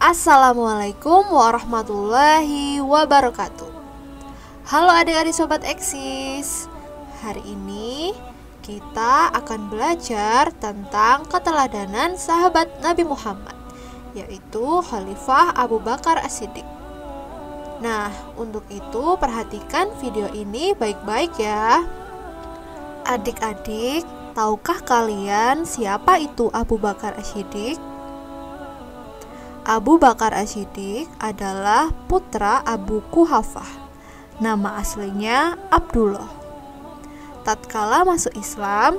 Assalamualaikum warahmatullahi wabarakatuh. Halo adik-adik sobat Eksis. Hari ini kita akan belajar tentang keteladanan sahabat Nabi Muhammad, yaitu Khalifah Abu Bakar As-Siddiq. Nah, untuk itu perhatikan video ini baik-baik ya. Adik-adik, tahukah kalian siapa itu Abu Bakar As-Siddiq? Abu Bakar As-Siddiq adalah putra Abu Quhafah. Nama aslinya Abdullah. Tatkala masuk Islam,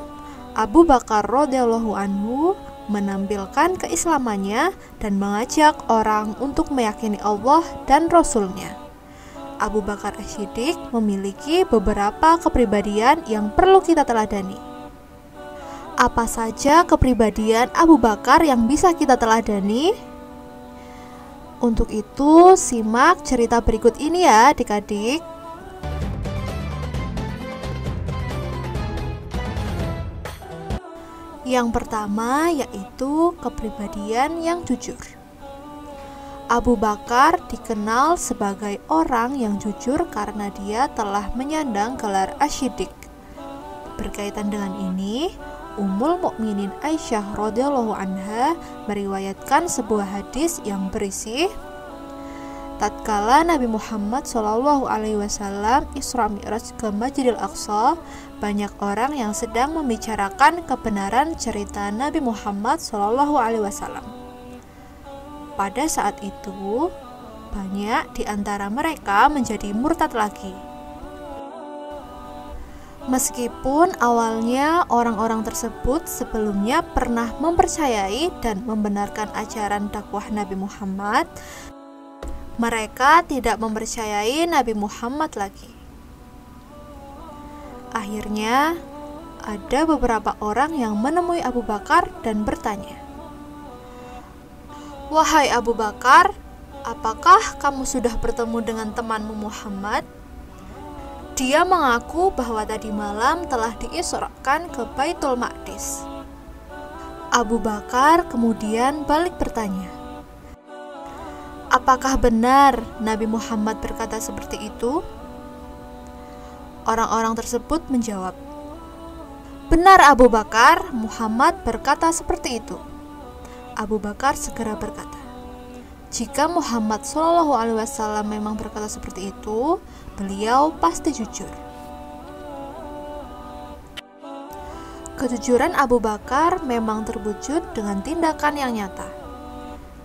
Abu Bakar radhiyallahu anhu menampilkan keislamannya dan mengajak orang untuk meyakini Allah dan Rasul-Nya. Abu Bakar As-Siddiq memiliki beberapa kepribadian yang perlu kita teladani. Apa saja kepribadian Abu Bakar yang bisa kita teladani? Untuk itu, simak cerita berikut ini ya adik-adik. Yang pertama yaitu kepribadian yang jujur. Abu Bakar dikenal sebagai orang yang jujur karena dia telah menyandang gelar As-Siddiq. Berkaitan dengan ini, Ummul Mukminin Aisyah radhiyallahu anha meriwayatkan sebuah hadis yang berisi, tatkala Nabi Muhammad SAW Isra Mi'raj ke Masjidil Aqsa, banyak orang yang sedang membicarakan kebenaran cerita Nabi Muhammad SAW. Pada saat itu, banyak di antara mereka menjadi murtad lagi. Meskipun awalnya orang-orang tersebut sebelumnya pernah mempercayai dan membenarkan ajaran dakwah Nabi Muhammad, mereka tidak mempercayai Nabi Muhammad lagi. Akhirnya, ada beberapa orang yang menemui Abu Bakar dan bertanya, "Wahai Abu Bakar, apakah kamu sudah bertemu dengan temanmu Muhammad? Dia mengaku bahwa tadi malam telah diisrakan ke Baitul Maqdis." Abu Bakar kemudian balik bertanya, "Apakah benar Nabi Muhammad berkata seperti itu?" Orang-orang tersebut menjawab, "Benar Abu Bakar, Muhammad berkata seperti itu." Abu Bakar segera berkata, "Jika Muhammad SAW memang berkata seperti itu, beliau pasti jujur." Kejujuran Abu Bakar memang terwujud dengan tindakan yang nyata.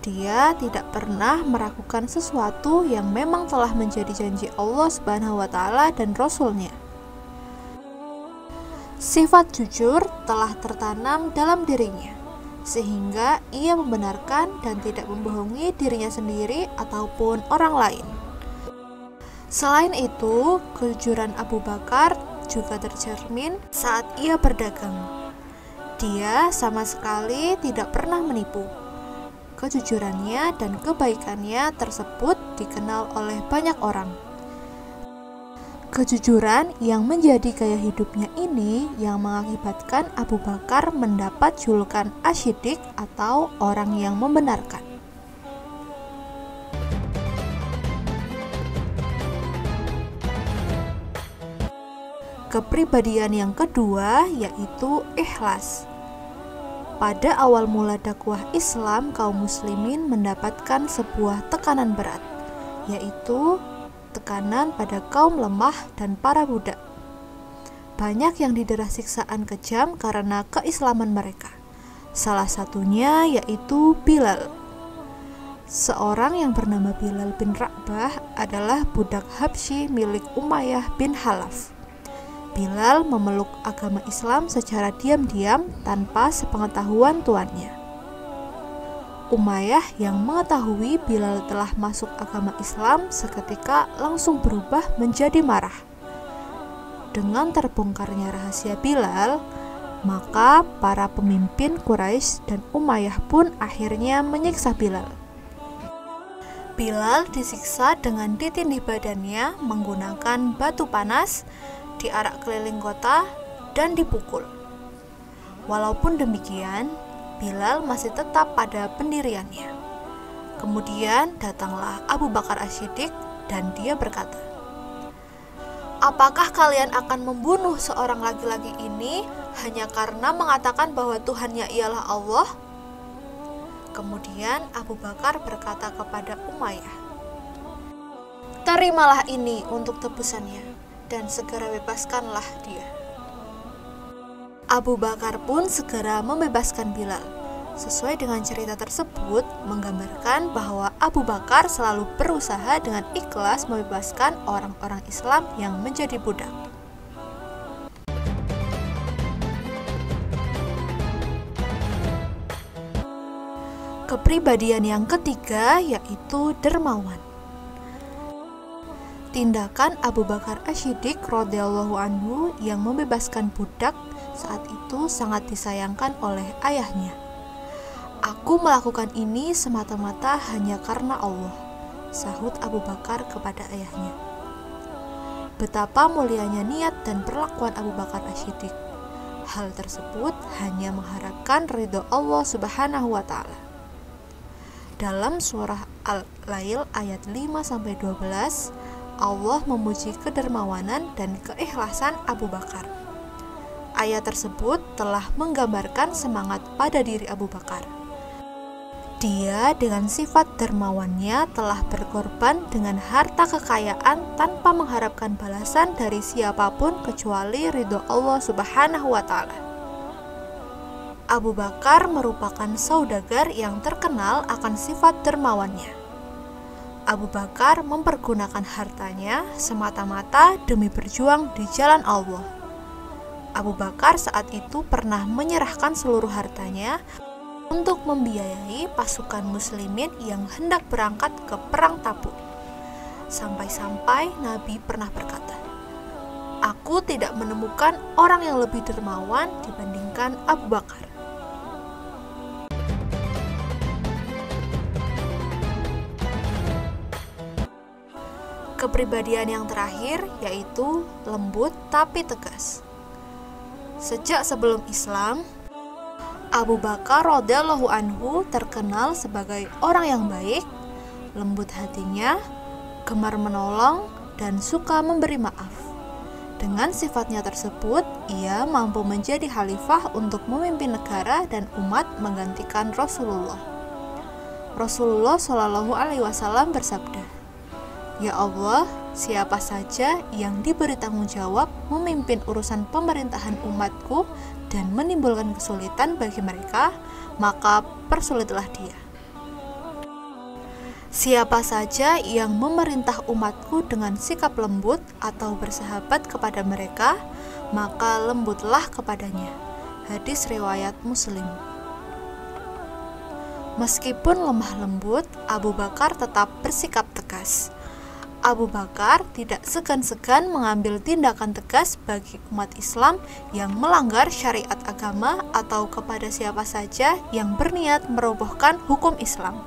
Dia tidak pernah meragukan sesuatu yang memang telah menjadi janji Allah Subhanahu wa Ta'ala dan Rasul-Nya. Sifat jujur telah tertanam dalam dirinya, sehingga ia membenarkan dan tidak membohongi dirinya sendiri ataupun orang lain. Selain itu, kejujuran Abu Bakar juga tercermin saat ia berdagang. Dia sama sekali tidak pernah menipu. Kejujurannya dan kebaikannya tersebut dikenal oleh banyak orang. Kejujuran yang menjadi gaya hidupnya ini yang mengakibatkan Abu Bakar mendapat julukan As-Siddiq atau orang yang membenarkan. Kepribadian yang kedua yaitu ikhlas. Pada awal mula dakwah Islam, kaum muslimin mendapatkan sebuah tekanan berat, yaitu tekanan pada kaum lemah dan para budak. Banyak yang didera siksaan kejam karena keislaman mereka. Salah satunya yaitu Bilal. Seorang yang bernama Bilal bin Rabah adalah budak Habsyi milik Umayyah bin Khalaf. Bilal memeluk agama Islam secara diam-diam tanpa sepengetahuan tuannya. Umayyah yang mengetahui Bilal telah masuk agama Islam seketika langsung berubah menjadi marah. Dengan terbongkarnya rahasia Bilal, maka para pemimpin Quraisy dan Umayyah pun akhirnya menyiksa Bilal. Bilal disiksa dengan ditindih badannya menggunakan batu panas, diarak keliling kota, dan dipukul. Walaupun demikian, Bilal masih tetap pada pendiriannya. Kemudian datanglah Abu Bakar As-Siddiq dan dia berkata, "Apakah kalian akan membunuh seorang laki-laki ini hanya karena mengatakan bahwa Tuhannya ialah Allah?" Kemudian Abu Bakar berkata kepada Umayyah, "Terimalah ini untuk tebusannya dan segera bebaskanlah dia." Abu Bakar pun segera membebaskan Bilal. Sesuai dengan cerita tersebut, menggambarkan bahwa Abu Bakar selalu berusaha dengan ikhlas membebaskan orang-orang Islam yang menjadi budak. Kepribadian yang ketiga yaitu dermawan. Tindakan Abu Bakar As-Siddiq radhiyallahu anhu yang membebaskan budak saat itu sangat disayangkan oleh ayahnya. "Aku melakukan ini semata-mata hanya karena Allah," sahut Abu Bakar kepada ayahnya. Betapa mulianya niat dan perlakuan Abu Bakar As-Siddiq. Hal tersebut hanya mengharapkan ridho Allah Subhanahu wa Ta'ala. Dalam surah Al-Lail ayat 5-12, Allah memuji kedermawanan dan keikhlasan Abu Bakar. Ayat tersebut telah menggambarkan semangat pada diri Abu Bakar. Dia dengan sifat dermawannya telah berkorban dengan harta kekayaan tanpa mengharapkan balasan dari siapapun kecuali ridho Allah Subhanahu wa Ta'ala. Abu Bakar merupakan saudagar yang terkenal akan sifat dermawannya. Abu Bakar mempergunakan hartanya semata-mata demi berjuang di jalan Allah. Abu Bakar saat itu pernah menyerahkan seluruh hartanya untuk membiayai pasukan muslimin yang hendak berangkat ke perang Tabuk. Sampai-sampai Nabi pernah berkata, "Aku tidak menemukan orang yang lebih dermawan dibandingkan Abu Bakar." Kepribadian yang terakhir yaitu lembut tapi tegas. Sejak sebelum Islam, Abu Bakar radhiyallahu anhu terkenal sebagai orang yang baik, lembut hatinya, gemar menolong, dan suka memberi maaf. Dengan sifatnya tersebut, ia mampu menjadi khalifah untuk memimpin negara dan umat menggantikan Rasulullah. Rasulullah Shallallahu Alaihi Wasallam bersabda, "Ya Allah, siapa saja yang diberi tanggung jawab memimpin urusan pemerintahan umatku dan menimbulkan kesulitan bagi mereka, maka persulitlah dia. Siapa saja yang memerintah umatku dengan sikap lembut atau bersahabat kepada mereka, maka lembutlah kepadanya." Hadis riwayat Muslim. Meskipun lemah lembut, Abu Bakar tetap bersikap tegas. Abu Bakar tidak segan-segan mengambil tindakan tegas bagi umat Islam yang melanggar syariat agama atau kepada siapa saja yang berniat merobohkan hukum Islam.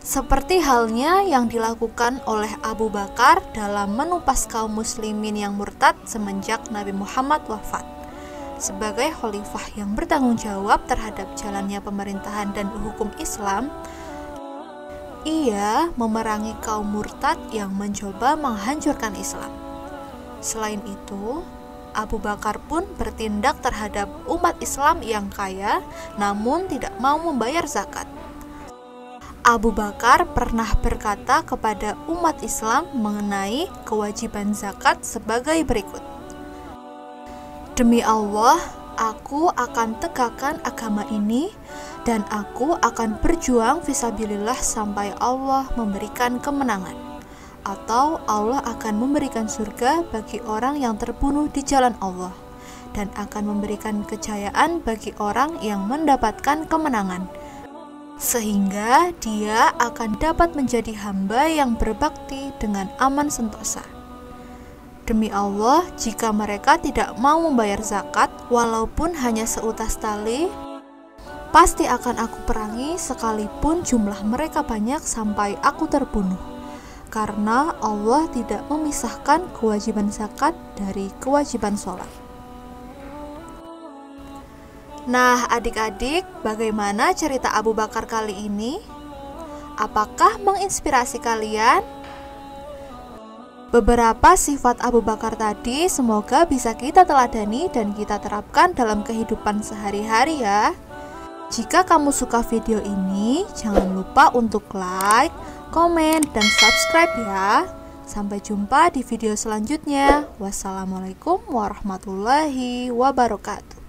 Seperti halnya yang dilakukan oleh Abu Bakar dalam menumpas kaum muslimin yang murtad semenjak Nabi Muhammad wafat. Sebagai khalifah yang bertanggung jawab terhadap jalannya pemerintahan dan hukum Islam, ia memerangi kaum murtad yang mencoba menghancurkan Islam. Selain itu, Abu Bakar pun bertindak terhadap umat Islam yang kaya namun tidak mau membayar zakat. Abu Bakar pernah berkata kepada umat Islam mengenai kewajiban zakat sebagai berikut, "Demi Allah, aku akan tegakkan agama ini dan aku akan berjuang fisabilillah sampai Allah memberikan kemenangan, atau Allah akan memberikan surga bagi orang yang terbunuh di jalan Allah, dan akan memberikan kejayaan bagi orang yang mendapatkan kemenangan, sehingga dia akan dapat menjadi hamba yang berbakti dengan aman sentosa. Demi Allah, jika mereka tidak mau membayar zakat, walaupun hanya seutas tali, pasti akan aku perangi sekalipun jumlah mereka banyak sampai aku terbunuh. Karena Allah tidak memisahkan kewajiban zakat dari kewajiban sholat." Nah, adik-adik, bagaimana cerita Abu Bakar kali ini? Apakah menginspirasi kalian? Beberapa sifat Abu Bakar tadi semoga bisa kita teladani dan kita terapkan dalam kehidupan sehari-hari ya. Jika kamu suka video ini, jangan lupa untuk like, komen, dan subscribe ya. Sampai jumpa di video selanjutnya. Wassalamualaikum warahmatullahi wabarakatuh.